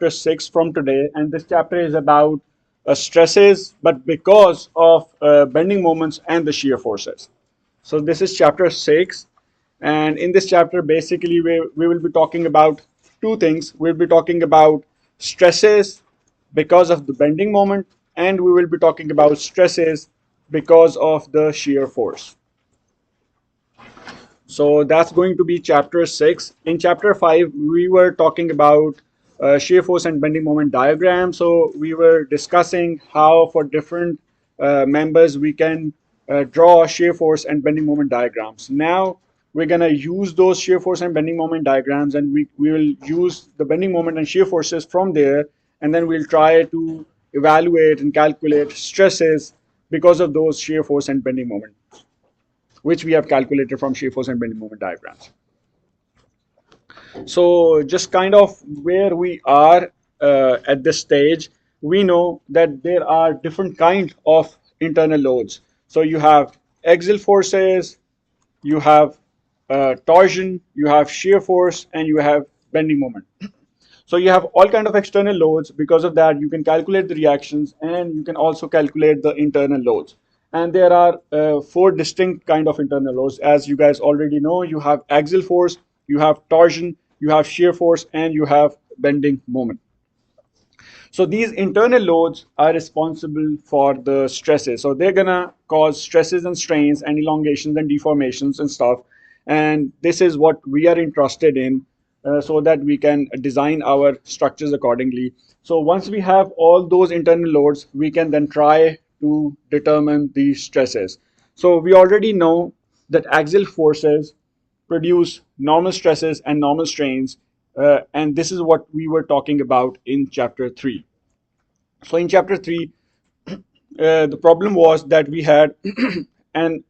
chapter 6 from today, and this chapter is about stresses, but because of bending moments and the shear forces. So this is chapter 6, and in this chapter, basically, we will be talking about two things. We'll be talking about stresses because of the bending moment, and we will be talking about stresses because of the shear force. So that's going to be chapter 6. In chapter 5, we were talking about shear force and bending moment diagram. So we were discussing how for different members we can draw shear force and bending moment diagrams. Now we're going to use those shear force and bending moment diagrams, and we will use the bending moment and shear forces from there, and then we'll try to evaluate and calculate stresses because of those shear force and bending moment, which we have calculated from shear force and bending moment diagrams. So just kind of where we are at this stage, we know that there are different kind of internal loads. So you have axial forces, you have torsion, you have shear force, and you have bending moment. So you have all kind of external loads. Because of that, you can calculate the reactions, and you can also calculate the internal loads. And there are four distinct kind of internal loads. As you guys already know, you have axial force, you have torsion, you have shear force, and you have bending moment. So these internal loads are responsible for the stresses. So they're gonna cause stresses and strains and elongations and deformations and stuff. And this is what we are interested in, so that we can design our structures accordingly. So once we have all those internal loads, we can then try to determine the stresses. So we already know that axial forces produce normal stresses and normal strains, and this is what we were talking about in chapter 3. So in chapter 3, the problem was that we had an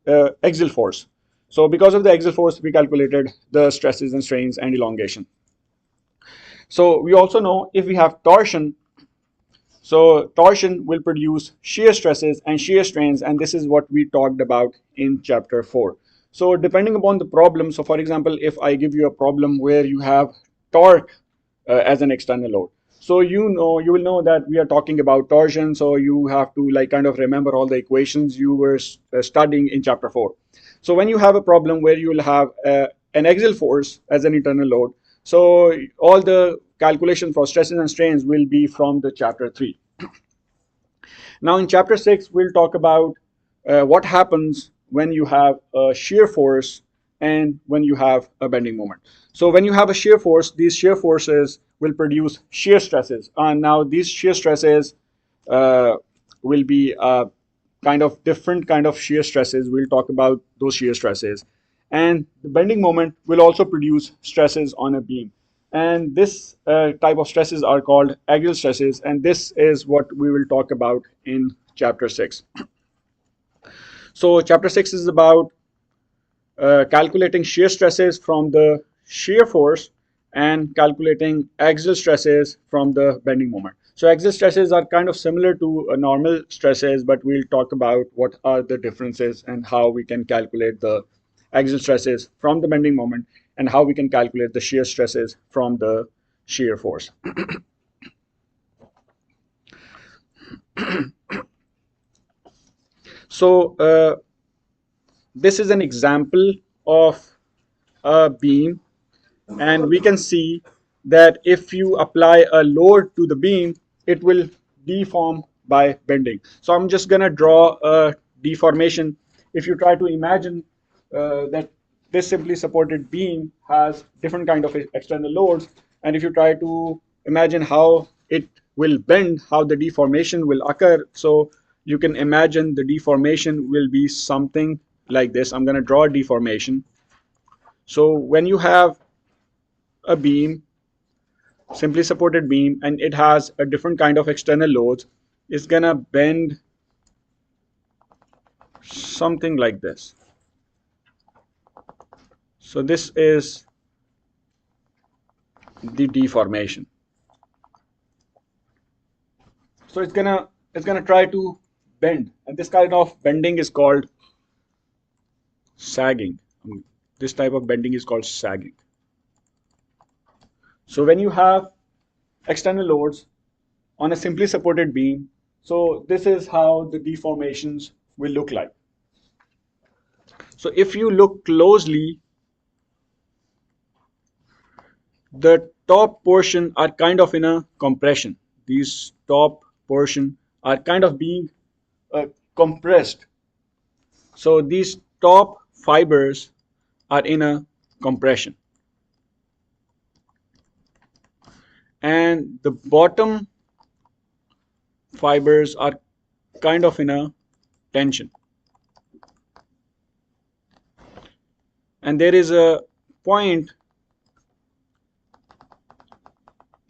axial force. So because of the axial force, we calculated the stresses and strains and elongation. So we also know if we have torsion, so torsion will produce shear stresses and shear strains, and this is what we talked about in chapter 4. So depending upon the problem, so for example, if I give you a problem where you have torque as an external load, so you will know that we are talking about torsion, so you have to like kind of remember all the equations you were studying in chapter 4. So when you have a problem where you will have an axial force as an internal load, so all the calculation for stresses and strains will be from the chapter 3. Now in chapter 6, we'll talk about what happens when you have a shear force and when you have a bending moment. So when you have a shear force, these shear forces will produce shear stresses. And now these shear stresses will be kind of different kind of shear stresses. We'll talk about those shear stresses. And the bending moment will also produce stresses on a beam. And this type of stresses are called axial stresses, and this is what we will talk about in chapter 6. So chapter 6 is about calculating shear stresses from the shear force and calculating axial stresses from the bending moment. So axial stresses are kind of similar to normal stresses, but we'll talk about what are the differences and how we can calculate the axial stresses from the bending moment and how we can calculate the shear stresses from the shear force. So this is an example of a beam, and we can see that if you apply a load to the beam, it will deform by bending. So I'm just gonna draw a deformation. If you try to imagine that this simply supported beam has different kind of external loads, and if you try to imagine how it will bend, how the deformation will occur, so you can imagine the deformation will be something like this. I'm going to draw a deformation. So when you have a beam, simply supported beam, and it has a different kind of external loads, it's going to bend something like this. So this is the deformation. So it's gonna try to bend, and this kind of bending is called sagging. This type of bending is called sagging. So when you have external loads on a simply supported beam. So this is how the deformations will look like. So if you look closely, the top portion are kind of in a compression. These top portion are kind of being compressed. So these top fibers are in a compression, and the bottom fibers are kind of in a tension. And there is a point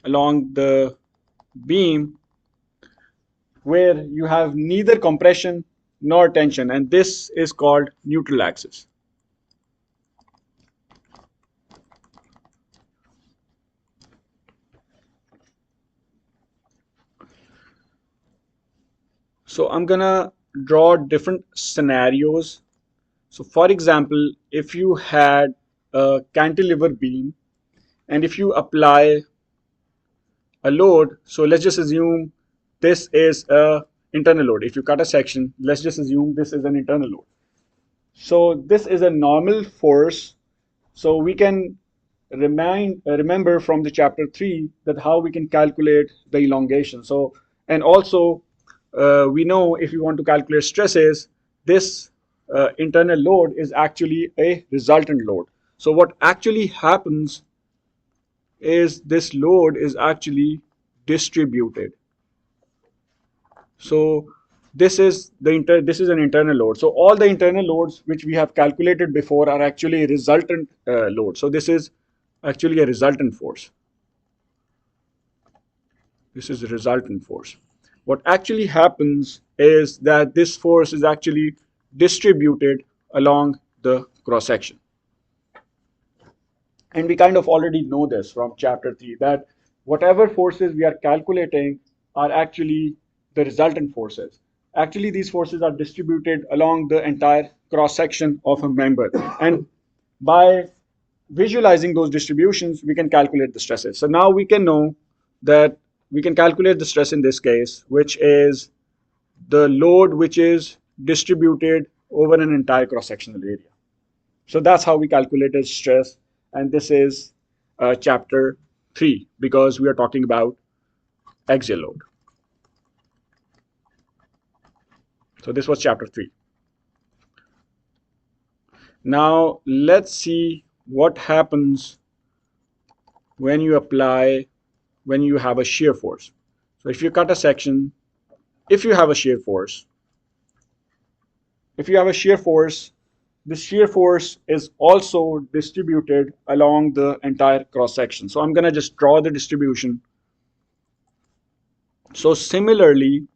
along the beam where you have neither compression nor tension, and this is called neutral axis. So I'm gonna draw different scenarios. So for example, if you had a cantilever beam and if you apply a load, so let's just assume this is a internal load. If you cut a section, let's just assume this is an internal load. So this is a normal force. So we can remember from the chapter 3 that how we can calculate the elongation. So, and also we know if you want to calculate stresses, this internal load is actually a resultant load. So what actually happens is this load is actually distributed. So this is an internal load. So all the internal loads which we have calculated before are actually resultant load. So this is actually a resultant force. This is a resultant force. What actually happens is that this force is actually distributed along the cross section. And we kind of already know this from chapter 3 that whatever forces we are calculating are actually the resultant forces. Actually, these forces are distributed along the entire cross section of a member. And by visualizing those distributions, we can calculate the stresses. So now we can know that we can calculate the stress in this case, which is the load which is distributed over an entire cross sectional area. So that's how we calculated stress, and this is chapter 3 because we are talking about axial load. So this was chapter 3. Now let's see what happens when you have a shear force. So if you cut a section, if you have a shear force, this shear force is also distributed along the entire cross section. So I'm going to just draw the distribution. So similarly,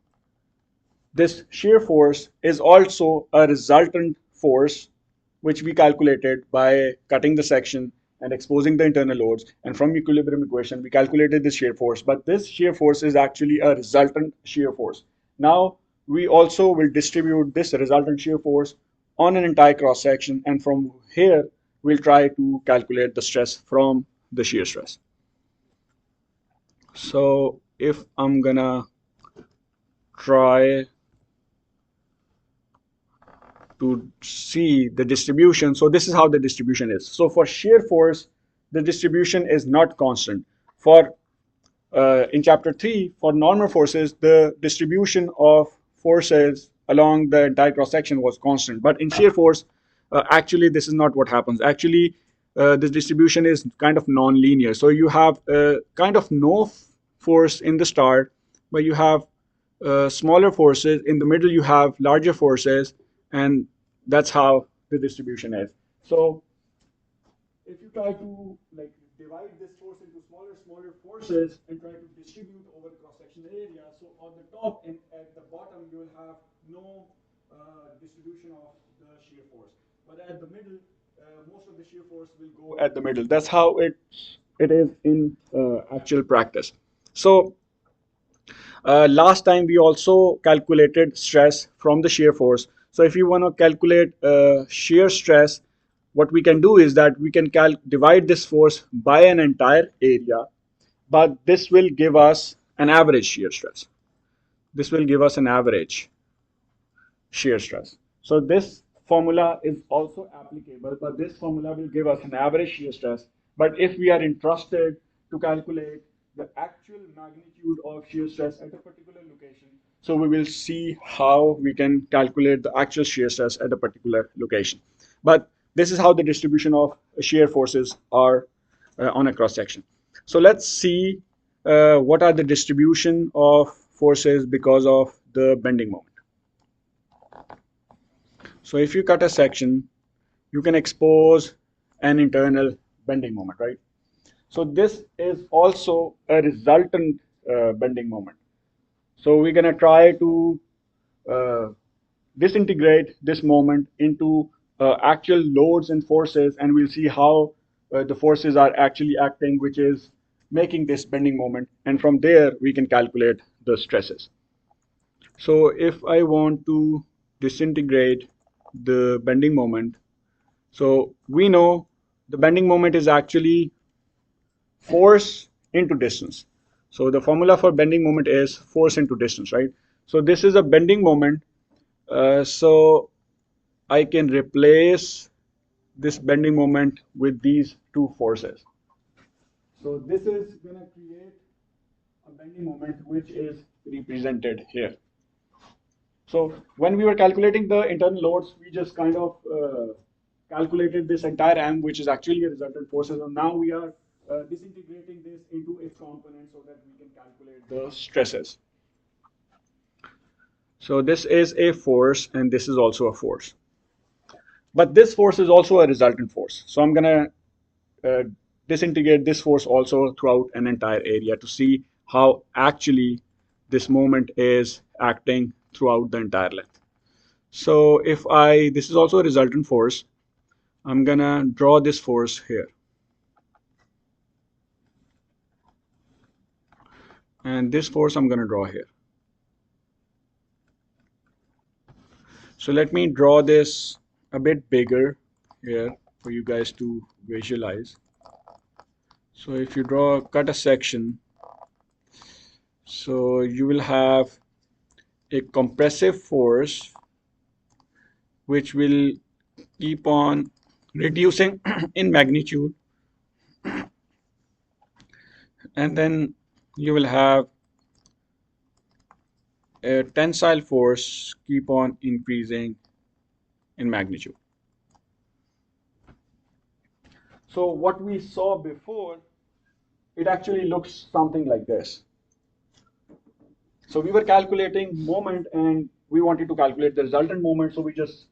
this shear force is also a resultant force which we calculated by cutting the section and exposing the internal loads. And from equilibrium equation, we calculated the shear force. But this shear force is actually a resultant shear force. Now, we also will distribute this resultant shear force on an entire cross section. And from here, we'll try to calculate the stress from the shear stress. So if I'm gonna try to see the distribution. So this is how the distribution is. So for shear force, the distribution is not constant. For in chapter 3, for normal forces, the distribution of forces along the entire cross section was constant. But in shear force, actually this is not what happens. Actually, this distribution is kind of non-linear. So you have kind of no force in the start, but you have smaller forces. In the middle, you have larger forces, and that's how the distribution is. So if you try to like divide this force into smaller forces and try to distribute over the cross-sectional area, so on the top and at the bottom you will have no distribution of the shear force, but at the middle most of the shear force will go at the middle. That's how it is in actual practice. So last time we also calculated stress from the shear force. So if you want to calculate shear stress, what we can do is that we can divide this force by an entire area, but this will give us an average shear stress. This will give us an average shear stress. So this formula is also applicable, but this formula will give us an average shear stress. But if we are interested to calculate the actual magnitude of shear stress at a particular location, so we will see how we can calculate the actual shear stress at a particular location. But this is how the distribution of shear forces are on a cross section. So let's see what are the distribution of forces because of the bending moment. So if you cut a section, you can expose an internal bending moment, right? So this is also a resultant bending moment. So we're going to try to uh, disintegrate this moment into actual loads and forces, and we'll see how the forces are actually acting, which is making this bending moment. And from there, we can calculate the stresses. So if I want to disintegrate the bending moment, so we know the bending moment is actually force into distance. So the formula for bending moment is force into distance, right? So this is a bending moment. So I can replace this bending moment with these two forces. So this is going to create a bending moment which is represented here. So when we were calculating the internal loads, we just kind of calculated this entire M, which is actually a resultant forces. And now we are disintegrating this into its components so that we can calculate the stresses. So this is a force, and this is also a force. But this force is also a resultant force. So I'm going to disintegrate this force also throughout an entire area to see how actually this moment is acting throughout the entire length. So if this is also a resultant force, I'm gonna draw this force here. And this force I'm gonna draw here. So let me draw this a bit bigger here for you guys to visualize. So if you cut a section, so you will have a compressive force which will keep on reducing in magnitude, and then you will have a tensile force keep on increasing in magnitude. So what we saw before, it actually looks something like this. So we were calculating moment and we wanted to calculate the resultant moment. So we just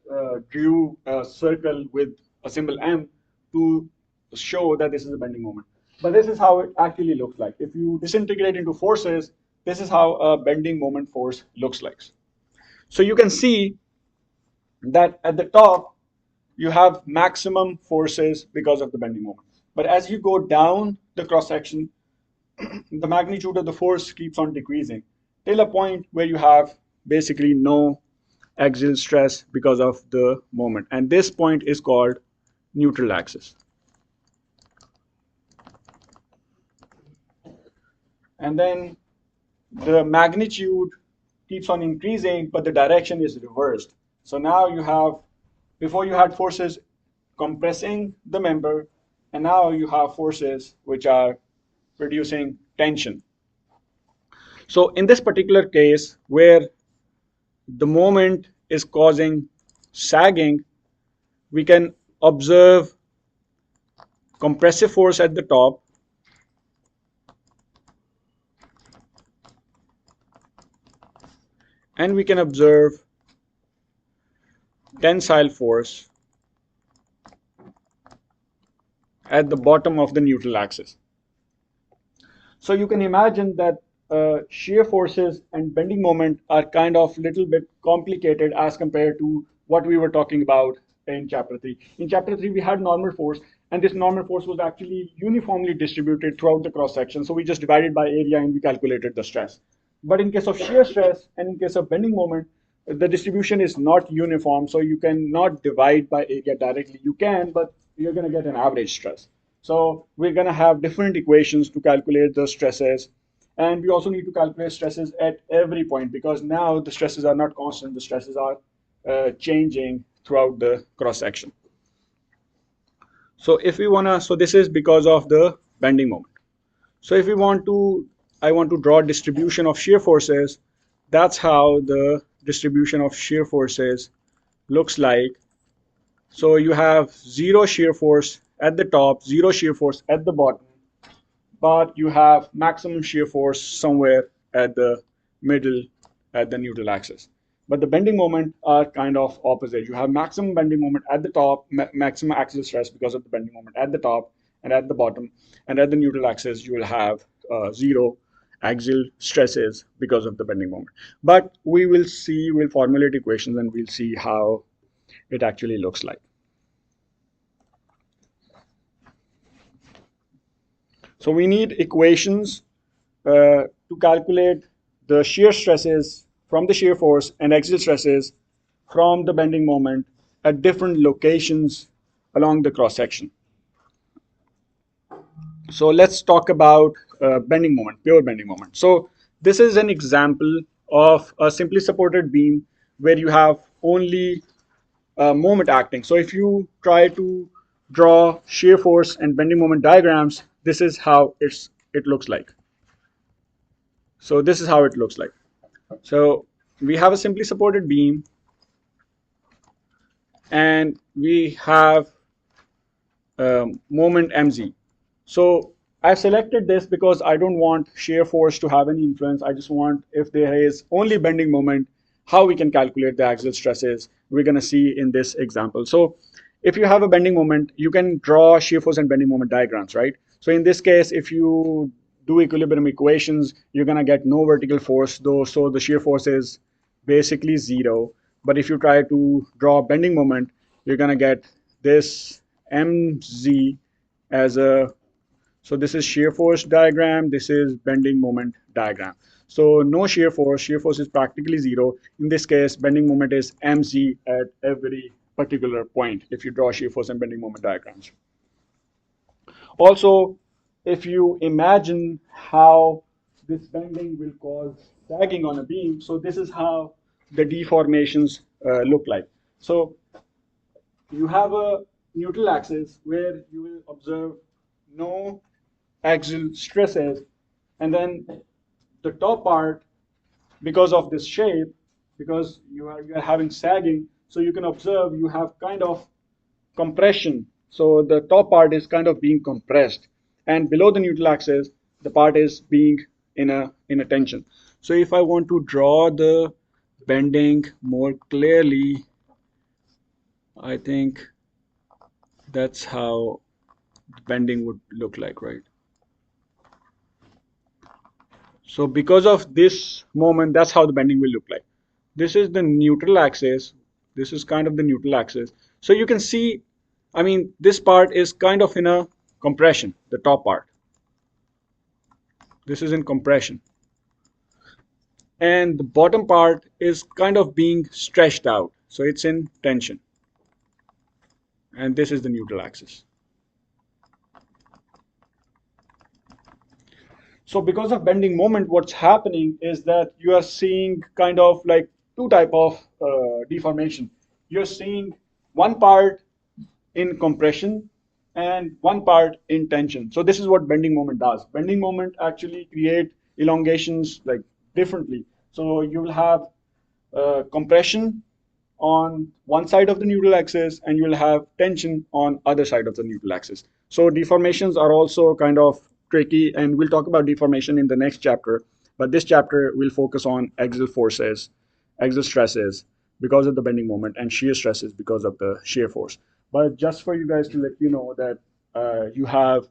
drew a circle with a symbol M to show that this is a bending moment. But this is how it actually looks like. If you disintegrate into forces, this is how a bending moment force looks like. So you can see that at the top, you have maximum forces because of the bending moment. But as you go down the cross section, the magnitude of the force keeps on decreasing till a point where you have basically no axial stress because of the moment. And this point is called neutral axis. And then the magnitude keeps on increasing, but the direction is reversed. So now you have, before you had forces compressing the member, and now you have forces which are producing tension. So in this particular case, where the moment is causing sagging, we can observe compressive force at the top and we can observe tensile force at the bottom of the neutral axis. So you can imagine that shear forces and bending moment are kind of little bit complicated as compared to what we were talking about in chapter 3. In chapter 3, we had normal force, and this normal force was actually uniformly distributed throughout the cross section. So we just divided by area and we calculated the stress. But in case of shear stress and in case of bending moment, the distribution is not uniform. So you cannot divide by area directly. You can, but you're going to get an average stress. So we're going to have different equations to calculate the stresses. And we also need to calculate stresses at every point, because now the stresses are not constant, the stresses are changing throughout the cross section. So if we want to, so this is because of the bending moment. So if we want to, I want to draw a distribution of shear forces. That's how the distribution of shear forces looks like. So you have zero shear force at the top, zero shear force at the bottom, but you have maximum shear force somewhere at the middle at the neutral axis. But the bending moment are kind of opposite. You have maximum bending moment at the top, maximum axial stress because of the bending moment at the top and at the bottom. And at the neutral axis, you will have zero axial stresses because of the bending moment. But we will see, we'll formulate equations and we'll see how it actually looks like. So we need equations to calculate the shear stresses from the shear force and axial stresses from the bending moment at different locations along the cross section. So let's talk about bending moment, pure bending moment. So this is an example of a simply supported beam where you have only moment acting. So if you try to draw shear force and bending moment diagrams, this is how it looks like. So this is how it looks like. So we have a simply supported beam and we have moment mz. So I've selected this because I don't want shear force to have any influence. I just want, if there is only bending moment, how we can calculate the axial stresses we're going to see in this example. So if you have a bending moment, you can draw shear force and bending moment diagrams, right? So in this case, if you do equilibrium equations, you're going to get no vertical force, though, so the shear force is basically zero. But if you try to draw bending moment, you're going to get this mz as a, so this is shear force diagram, this is bending moment diagram. So no shear force is practically zero. In this case, bending moment is mz at every particular point if you draw shear force and bending moment diagrams. Also, if you imagine how this bending will cause sagging on a beam, so this is how the deformations look like. So you have a neutral axis where you will observe no axial stresses, and then the top part, because of this shape, because you are having sagging, so you can observe you have kind of compression. So the top part is kind of being compressed, and below the neutral axis, the part is being in a tension. So if I want to draw the bending more clearly, I think that's how bending would look like, right? So because of this moment, that's how the bending will look like. This is the neutral axis. This is kind of the neutral axis. So you can see, I mean, this part is kind of in a compression, the top part. This is in compression. And the bottom part is kind of being stretched out. So it's in tension. And this is the neutral axis. So because of bending moment, what's happening is that you are seeing kind of like two type of deformation. You're seeing one part in compression and one part in tension. So this is what bending moment does. Bending moment actually create elongations like differently. So you will have compression on one side of the neutral axis and you will have tension on other side of the neutral axis. So deformations are also kind of tricky, and we'll talk about deformation in the next chapter, but this chapter will focus on axial forces, axial stresses because of the bending moment, and shear stresses because of the shear force. But just for you guys to let you know that you have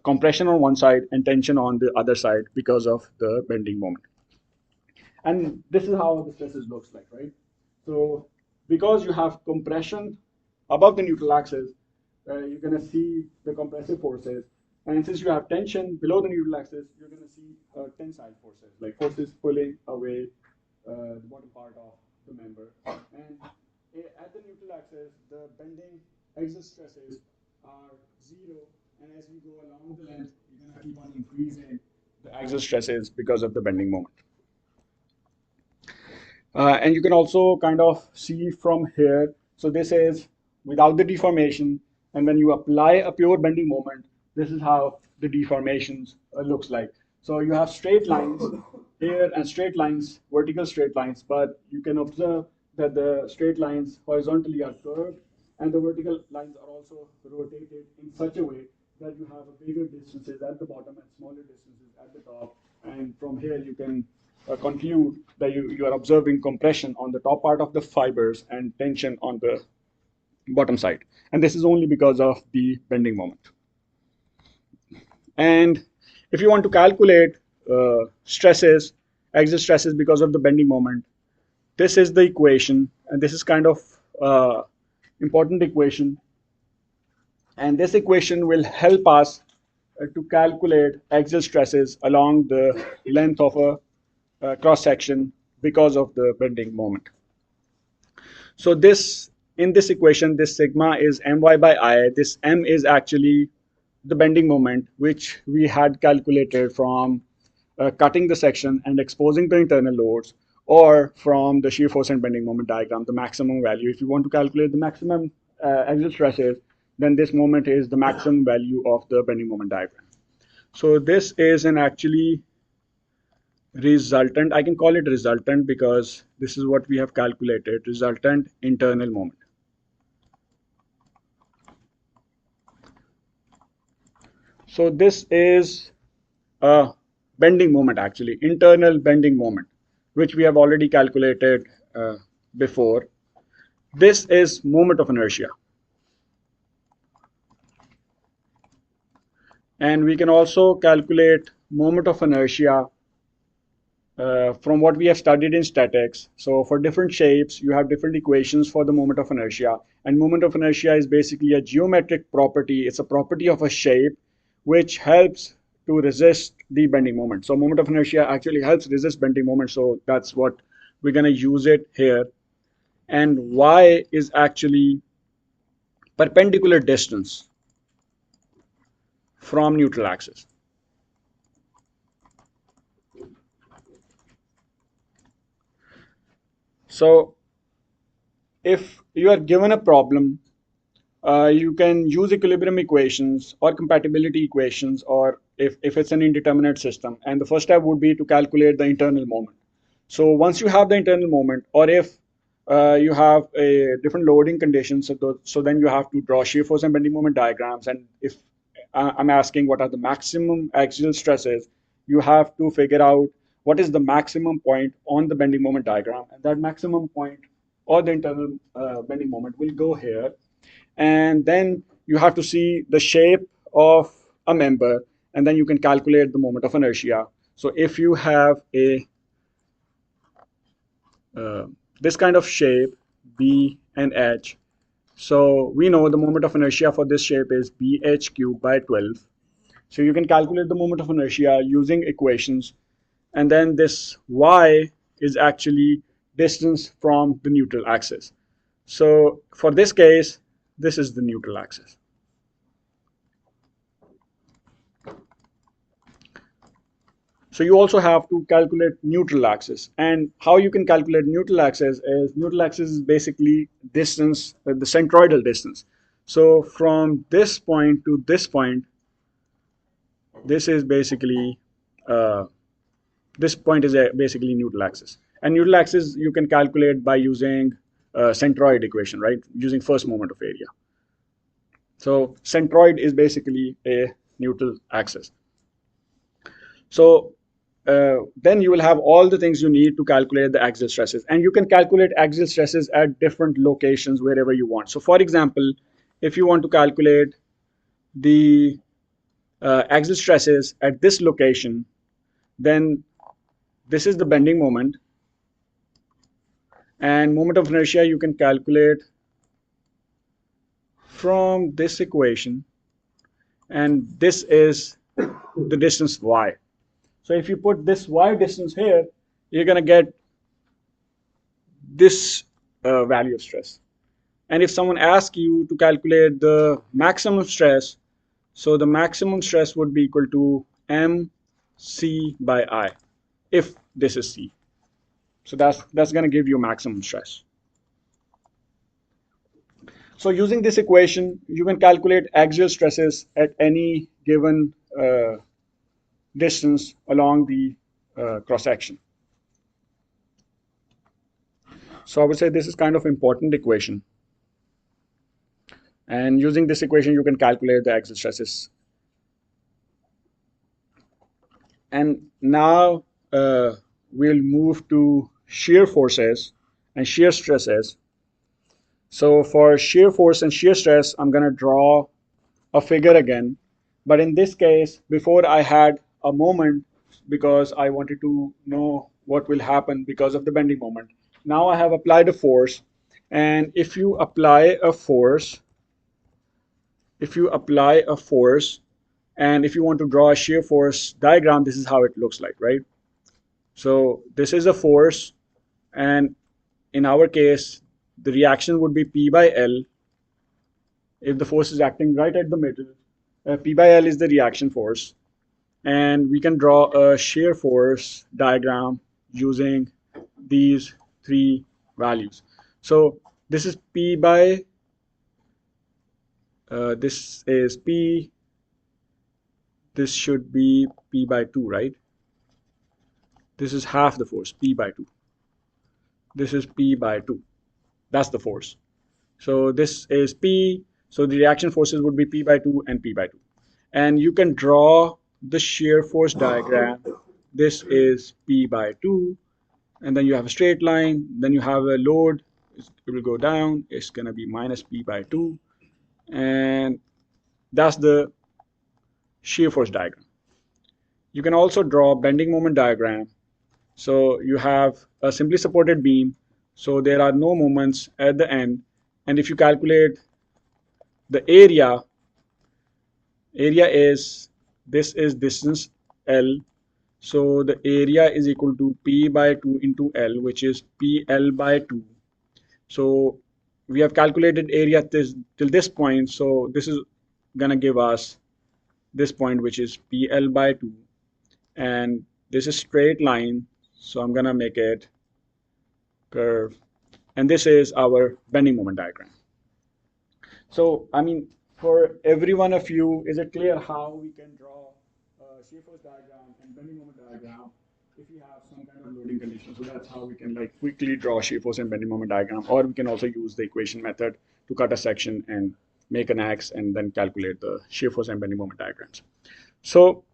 compression on one side and tension on the other side because of the bending moment. And this is how the stresses looks like, right? So because you have compression above the neutral axis, you're going to see the compressive forces. And since you have tension below the neutral axis, you're going to see tensile forces, like forces pulling away the bottom part of the member. And at the neutral axis, the bending axial stresses are zero and as you go along the length, you're going to keep on increasing the axial stresses because of the bending moment. And you can also kind of see from here. So this is without the deformation, and when you apply a pure bending moment, this is how the deformations looks like. So you have straight lines here and straight lines, vertical straight lines, but you can observe that the straight lines horizontally are curved, and the vertical lines are also rotated in such a way that you have a bigger distances at the bottom and smaller distances at the top. And from here you can conclude that you are observing compression on the top part of the fibers and tension on the bottom side. And this is only because of the bending moment. And if you want to calculate stresses, axial stresses because of the bending moment, this is the equation, and this is kind of important equation. And this equation will help us to calculate axial stresses along the length of a cross section because of the bending moment. So this, in this equation, this sigma is my by I. This m is actually the bending moment, which we had calculated from cutting the section and exposing the internal loads, or from the shear force and bending moment diagram, the maximum value. If you want to calculate the maximum axial stresses, then this moment is the maximum value of the bending moment diagram. So this is an actually resultant, I can call it resultant because this is what we have calculated, resultant internal moment. So this is a bending moment, actually, internal bending moment, which we have already calculated before. This is moment of inertia. And we can also calculate moment of inertia from what we have studied in statics. So for different shapes, you have different equations for the moment of inertia. And moment of inertia is basically a geometric property. It's a property of a shape which helps to resist the bending moment. So moment of inertia actually helps resist bending moment. So that's what we're going to use it here. And y is actually perpendicular distance from neutral axis. So if you are given a problem, you can use equilibrium equations or compatibility equations, or if it's an indeterminate system. And the first step would be to calculate the internal moment. So once you have the internal moment, or if you have a different loading conditions, so then you have to draw shear force and bending moment diagrams. And if I'm asking what are the maximum axial stresses, you have to figure out what is the maximum point on the bending moment diagram, and that maximum point or the internal bending moment will go here. And then you have to see the shape of a member, and then you can calculate the moment of inertia. So if you have a this kind of shape, B and H, so we know the moment of inertia for this shape is BH cubed by 12. So you can calculate the moment of inertia using equations, and then this y is actually distance from the neutral axis. So for this case, this is the neutral axis. So you also have to calculate neutral axis. And how you can calculate neutral axis is basically distance, the centroidal distance. So from this point to this point, this is basically, this point is basically neutral axis. And neutral axis you can calculate by using centroid equation, right? Using first moment of area. So centroid is basically a neutral axis. So then you will have all the things you need to calculate the axial stresses. And you can calculate axial stresses at different locations wherever you want. So for example, if you want to calculate the axial stresses at this location, then this is the bending moment. And moment of inertia you can calculate from this equation. And this is the distance y. So if you put this y distance here, you're going to get this value of stress. And if someone asks you to calculate the maximum stress So the maximum stress would be equal to mc by I if this is C. So that's going to give you maximum stress. So using this equation, you can calculate axial stresses at any given distance along the cross section. So I would say this is kind of important equation. And using this equation, you can calculate the axial stresses. And now we'll move to shear forces and shear stresses. So for shear force and shear stress, I'm going to draw a figure again. But in this case, before I had a moment because I wanted to know what will happen because of the bending moment. Now I have applied a force. And if you apply a force, and if you want to draw a shear force diagram, this is how it looks like, right? So this is a force, and in our case, the reaction would be P by L. If the force is acting right at the middle, P by L is the reaction force. And we can draw a shear force diagram using these three values. So this is P by, this is P, this should be P by 2, right? This is half the force, P by 2. This is P by 2. That's the force. So this is P. So the reaction forces would be P by 2 and P by 2. And you can draw the shear force diagram. This is P by 2. And then you have a straight line. Then you have a load. It will go down. It's going to be minus P by 2. And that's the shear force diagram. You can also draw bending moment diagram. So you have a simply supported beam. So there are no moments at the end. And if you calculate the area is, this is distance L. So the area is equal to P by 2 into L, which is PL by 2. So we have calculated area till this point. So this is going to give us this point, which is PL by 2. And this is straight line. So I'm going to make it curve. And this is our bending moment diagram. So, I mean, for every one of you, is it clear how we can draw a shear force diagram and bending moment diagram if we have some kind of loading condition? So that's how we can like quickly draw shear force and bending moment diagram, or we can also use the equation method to cut a section and make an ax and then calculate the shear force and bending moment diagrams. So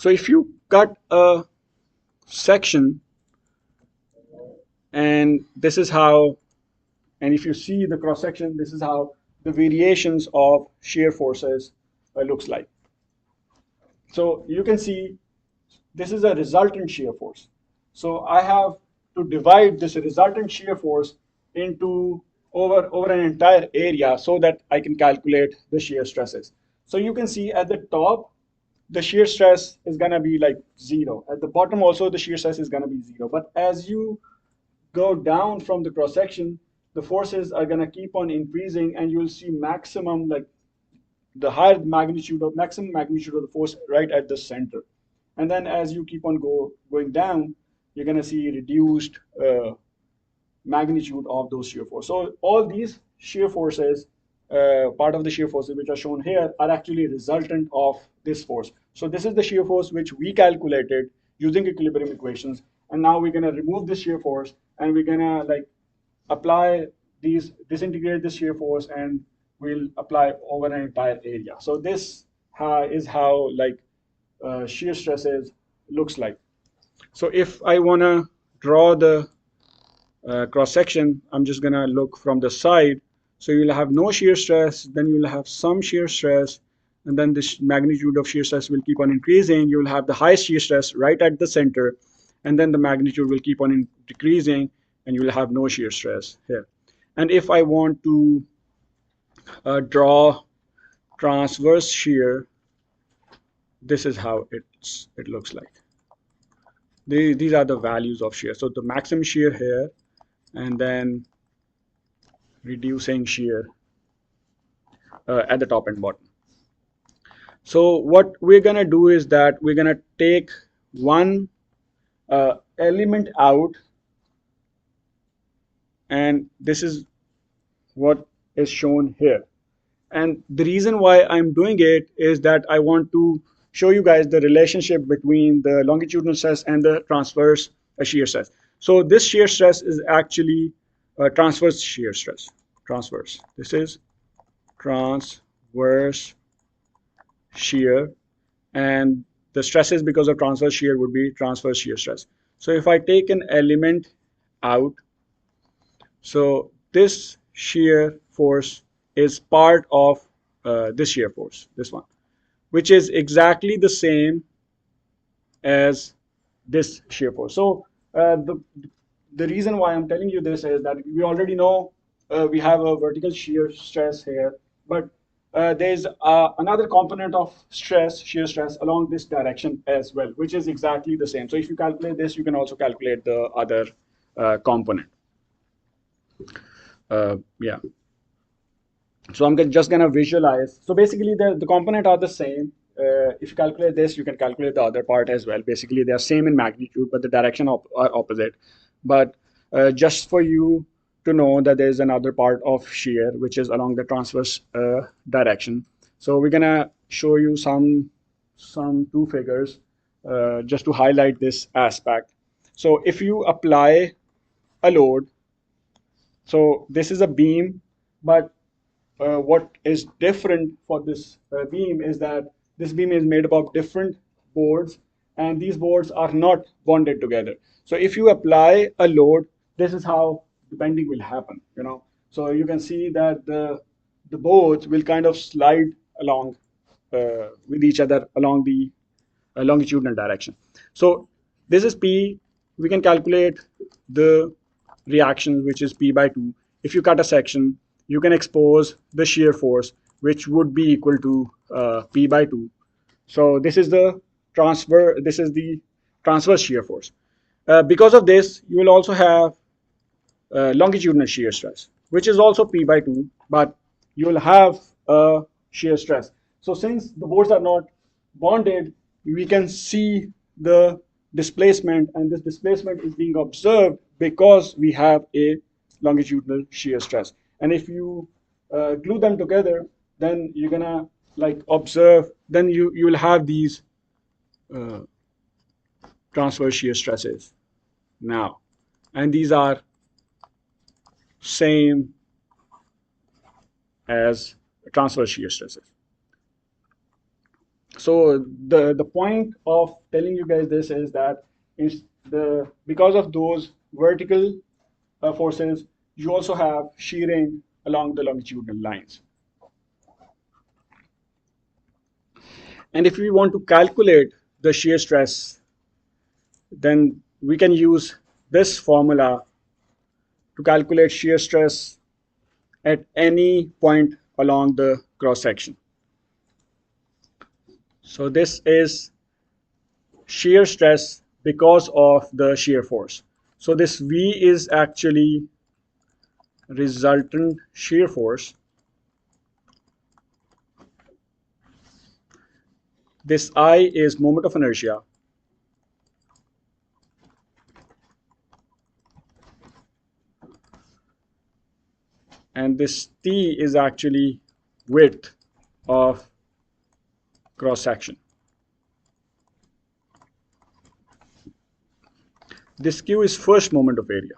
if you cut a section, and this is how, and if you see the cross section, this is how the variations of shear forces looks like. So you can see this is a resultant shear force. So I have to divide this resultant shear force into over an entire area so that I can calculate the shear stresses. So you can see at the top, the shear stress is going to be like 0. At the bottom also, the shear stress is going to be 0. But as you go down from the cross section, the forces are going to keep on increasing, and you'll see maximum, like the higher magnitude of maximum magnitude of the force right at the center. And then as you keep on going down, you're going to see reduced magnitude of those shear forces. So all these shear forces, part of the shear forces which are shown here, are actually resultant of this force. So this is the shear force which we calculated using equilibrium equations, and now we're going to remove this shear force, and we're going to like apply these, disintegrate this shear force, and we'll apply over an entire area. So this is how like shear stresses looks like. So if I want to draw the cross section, I'm just going to look from the side. So you'll have no shear stress, then you'll have some shear stress, and then this magnitude of shear stress will keep on increasing. You'll have the highest shear stress right at the center, and then the magnitude will keep on decreasing, and you will have no shear stress here. And if I want to draw transverse shear, this is how it looks like. These are the values of shear. So the maximum shear here, and then reducing shear at the top and bottom. So what we're gonna do is that we're gonna take one element out, and this is what is shown here. And the reason why I'm doing it is that I want to show you guys the relationship between the longitudinal stress and the transverse shear stress. So this shear stress is actually transverse shear stress. Transverse. This is transverse shear, and the stresses because of transverse shear would be transverse shear stress. So if I take an element out, so this shear force is part of this shear force, this one, which is exactly the same as this shear force. So the reason why I'm telling you this is that we already know we have a vertical shear stress here, but there's another component of stress, shear stress, along this direction as well, which is exactly the same. So if you calculate this, you can also calculate the other component. Yeah. So I'm just gonna visualize. So basically, the component are the same. If you calculate this, you can calculate the other part as well. Basically, they are same in magnitude, but the direction are opposite. But just for you to know that there is another part of shear which is along the transverse direction. So we're gonna show you some two figures just to highlight this aspect. So if you apply a load, so this is a beam, but what is different for this beam is that this beam is made up of different boards, and these boards are not bonded together. So if you apply a load, this is how the bending will happen, you know. So you can see that the boards will kind of slide along with each other along the longitudinal direction. So this is P. We can calculate the reaction, which is P by 2. If you cut a section, you can expose the shear force, which would be equal to P by 2. So this is the transverse shear force. Because of this, you will also have longitudinal shear stress, which is also P by 2, but you will have a shear stress. So since the boards are not bonded, we can see the displacement, and this displacement is being observed because we have a longitudinal shear stress. And if you glue them together, then you're gonna like observe, then you will have these uh, transverse shear stresses now, and these are same as transverse shear stresses. So the point of telling you guys this is that because of those vertical forces, you also have shearing along the longitudinal lines. And if we want to calculate the shear stress, then we can use this formula to calculate shear stress at any point along the cross section. So this is shear stress because of the shear force. So this V is actually resultant shear force. This I is moment of inertia. And this T is actually width of cross section. This Q is first moment of area.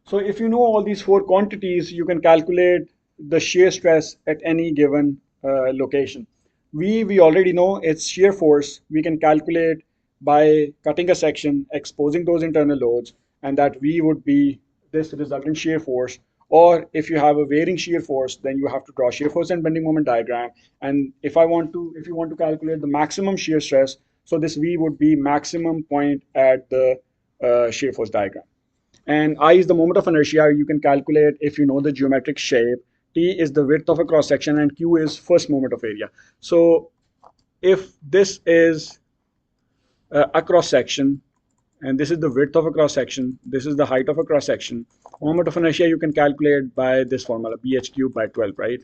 So if you know all these four quantities, you can calculate the shear stress at any given location. We already know its shear force. We can calculate by cutting a section, exposing those internal loads, and that V would be this resultant shear force. Or if you have a varying shear force, then you have to draw shear force and bending moment diagram. And if you want to calculate the maximum shear stress, so this V would be maximum point at the shear force diagram. And I is the moment of inertia. You can calculate if you know the geometric shape. T is the width of a cross section, and Q is first moment of area. So if this is a cross section, and this is the width of a cross section, this is the height of a cross section. Moment of inertia you can calculate by this formula, bh cubed by 12, right?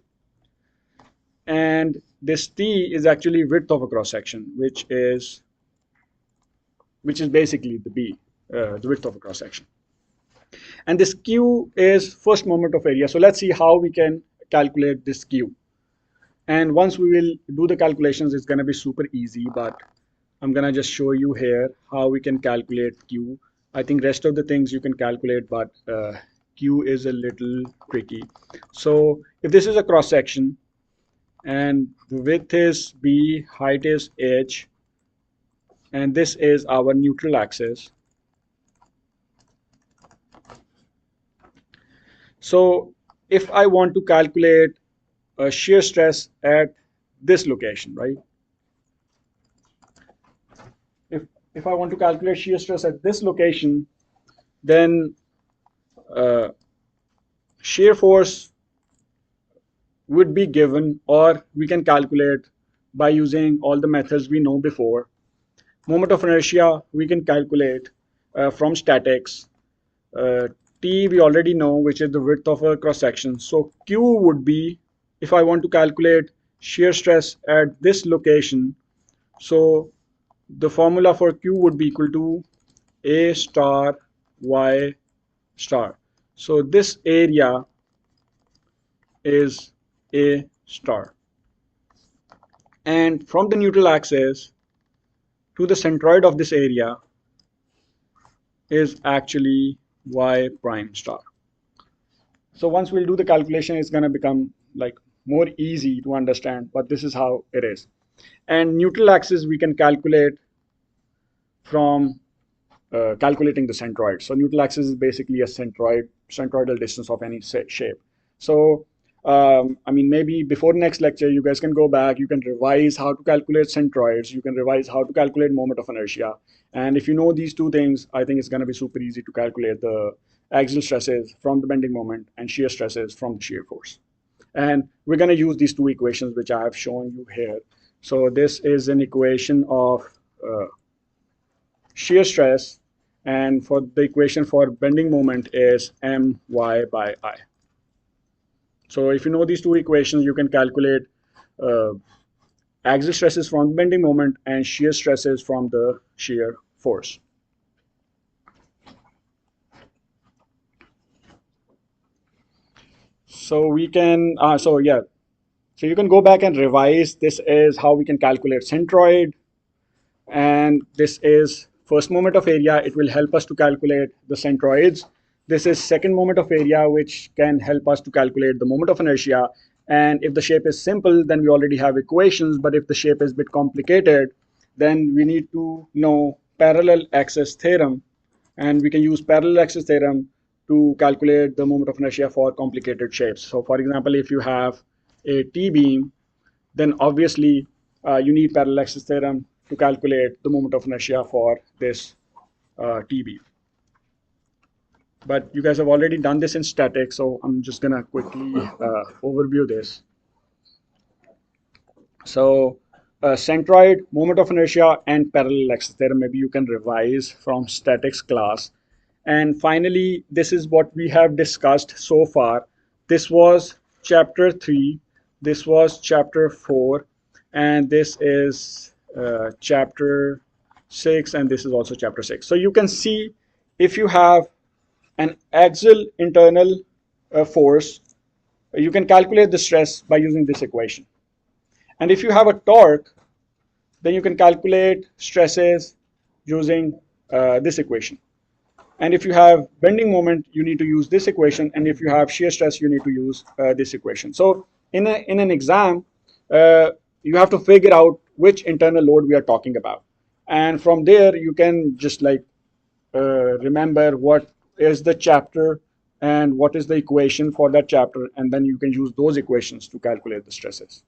And this t is actually width of a cross section, which is basically the b, the width of a cross section. And this q is first moment of area. So let's see how we can calculate this q. And once we will do the calculations, it's going to be super easy, but I'm going to just show you here how we can calculate q. I think rest of the things you can calculate, but q is a little tricky. So if this is a cross section and the width is b, height is h, and this is our neutral axis. So if I want to calculate a shear stress at this location, right? If I want to calculate shear stress at this location, then shear force would be given, or we can calculate by using all the methods we know before. Moment of inertia we can calculate from statics. T we already know, which is the width of a cross section. So Q would be, if I want to calculate shear stress at this location, so the formula for Q would be equal to A star Y star. So this area is A star. And from the neutral axis to the centroid of this area is actually Y prime star. So once we'll do the calculation, it's going to become like more easy to understand, but this is how it is. And neutral axis we can calculate from calculating the centroid. So neutral axis is basically a centroidal distance of any shape. So I mean, maybe before next lecture, you guys can go back, you can revise how to calculate centroids, you can revise how to calculate moment of inertia. And if you know these two things, I think it's going to be super easy to calculate the axial stresses from the bending moment and shear stresses from the shear force. And we're going to use these two equations, which I have shown you here. So this is an equation of shear stress, and for the equation for bending moment is my by I. So if you know these two equations, you can calculate axial stresses from bending moment and shear stresses from the shear force. So we can, so you can go back and revise. This is how we can calculate centroid, and this is first moment of area. It will help us to calculate the centroids. This is second moment of area, which can help us to calculate the moment of inertia. And if the shape is simple, then we already have equations. But if the shape is a bit complicated, then we need to know parallel axis theorem. And we can use parallel axis theorem to calculate the moment of inertia for complicated shapes. So for example, if you have a T-beam, then obviously you need parallel axis theorem to calculate the moment of inertia for this T-beam. But you guys have already done this in statics, so I'm just gonna quickly overview this. So centroid, moment of inertia, and parallel axis theorem, maybe you can revise from statics class. And finally, this is what we have discussed so far. This was chapter 3, this was chapter 4, and this is chapter 6, and this is also chapter 6. So you can see, if you have an axial internal force, you can calculate the stress by using this equation. And if you have a torque, then you can calculate stresses using this equation. And if you have bending moment, you need to use this equation. And if you have shear stress, you need to use this equation. So in an exam, you have to figure out which internal load we are talking about. And from there, you can just like remember what is the chapter and what is the equation for that chapter. And then you can use those equations to calculate the stresses.